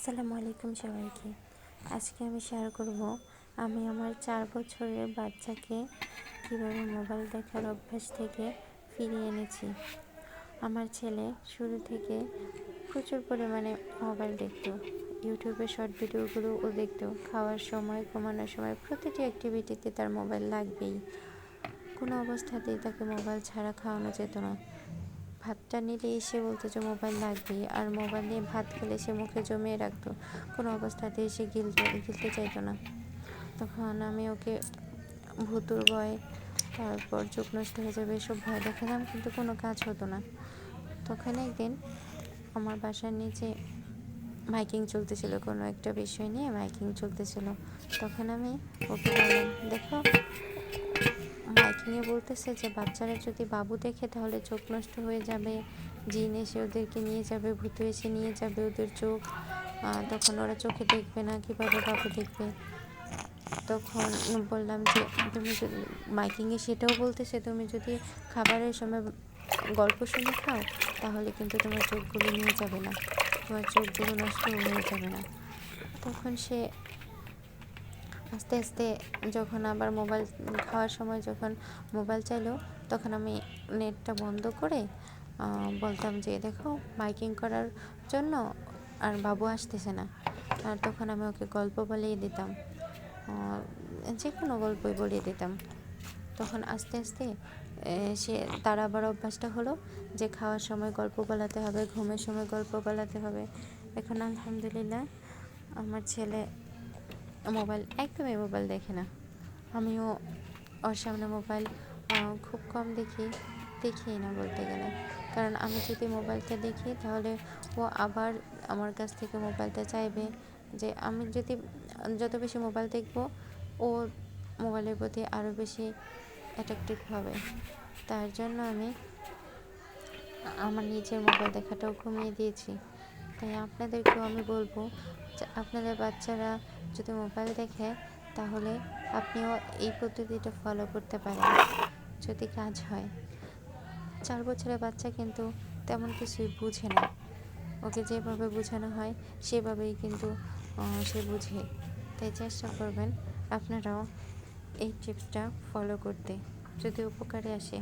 আসসালামু আলাইকুম সবাইকে। আজকে আমি শেয়ার করব আমি আমার 4 বছরের বাচ্চাকে কীভাবে মোবাইল দেখার অভ্যাস থেকে ফিরিয়ে এনেছি। আমার ছেলে শুরু থেকে প্রচুর পরিমাণে মোবাইল দেখতো। ইউটিউবে শর্ট ভিডিওগুলো ও দেখতো। খাওয়ার সময়, ঘুমানোর সময় প্রতিটি অ্যাক্টিভিটিতে তার মোবাইল লাগবেই। কোনো অবস্থাতেই তাকে মোবাইল ছাড়া খাওয়ানো যেত না। ভাতটা নিলেই সে বলতো যে মোবাইল লাগবেই, আর মোবাইল নিয়ে ভাত খেলে সে মুখে জমিয়ে রাখতো। কোনো অবস্থাতেই সে গিলতে চাইতো না। তখন আমি ওকে ভুতুর ভয়, তারপর চোখ নষ্ট হয়ে যাবে এসব ভয় দেখালাম, কিন্তু কোনো কাজ হতো না। তখন একদিন আমার বাসার নিচে মাইকিং চলতেছিল, কোনো একটা বিষয় নিয়ে মাইকিং চলতেছিল। তখন আমি ওকে বললাম, দেখো মাইকিংয়ে বলতেছে যে বাচ্চারা যদি বাবু দেখে তাহলে চোখ নষ্ট হয়ে যাবে, জিন এসে ওদেরকে নিয়ে যাবে, ভূত এসে নিয়ে যাবে ওদের চোখ, তখন ওরা চোখে দেখবে না, কীভাবে বাবু দেখবে। তখন বললাম যে তুমি যদি মাইকিংয়ে সেটাও বলতেছে, তুমি যদি খাবারের সময় গল্প শুনে খাও তাহলে কিন্তু তোমার চোখগুলো নিয়ে যাবে না, তোমার চোখগুলো নষ্ট হয়ে যাবে না। তখন সে আস্তে আস্তে যখন আবার মোবাইল খাওয়ার সময় যখন মোবাইল চাইলো, তখন আমি নেটটা বন্ধ করে বলতাম যে দেখো মাইকিং করার জন্য আর বাবু আসতেছে না। আর তখন আমি ওকে গল্প বলিয়ে দিতাম, যে কোনো গল্পই বলিয়ে দিতাম। তখন আস্তে আস্তে সে তার আবার অভ্যাসটা হলো যে খাওয়ার সময় গল্প বলাতে হবে, ঘুমের সময় গল্প বলাতে হবে। এখন আলহামদুলিল্লাহ আমার ছেলে একদমই মোবাইল দেখে না। আমিও ওর সামনে মোবাইল খুব কম দেখিই না বলতে গেলে। কারণ আমি যদি মোবাইলটা দেখি তাহলে ও আবার আমার কাছ থেকে মোবাইলটা চাইবে। যে আমি যদি যত বেশি মোবাইল দেখব, ও মোবাইলের প্রতি আরও বেশি অ্যাট্রাক্টিভ হবে। তার জন্য আমি আমার নিজের মোবাইল দেখাটাও কমিয়ে দিয়েছি। তাই আপনাদেরকেও আমি বলবো যে আপনাদের বাচ্চারা যদি মোবাইল দেখে তাহলে আপনিও এই পদ্ধতিটা ফলো করতে পারেন, যদি কাজ হয়। 4 বছরের বাচ্চা কিন্তু তেমন কিছুই বুঝে না, ওকে যেভাবে বোঝানো হয় সেভাবেই কিন্তু সে বুঝে। তাই চেষ্টা করবেন আপনারাও এই টিপসটা ফলো করতে, যদি উপকারে আসে।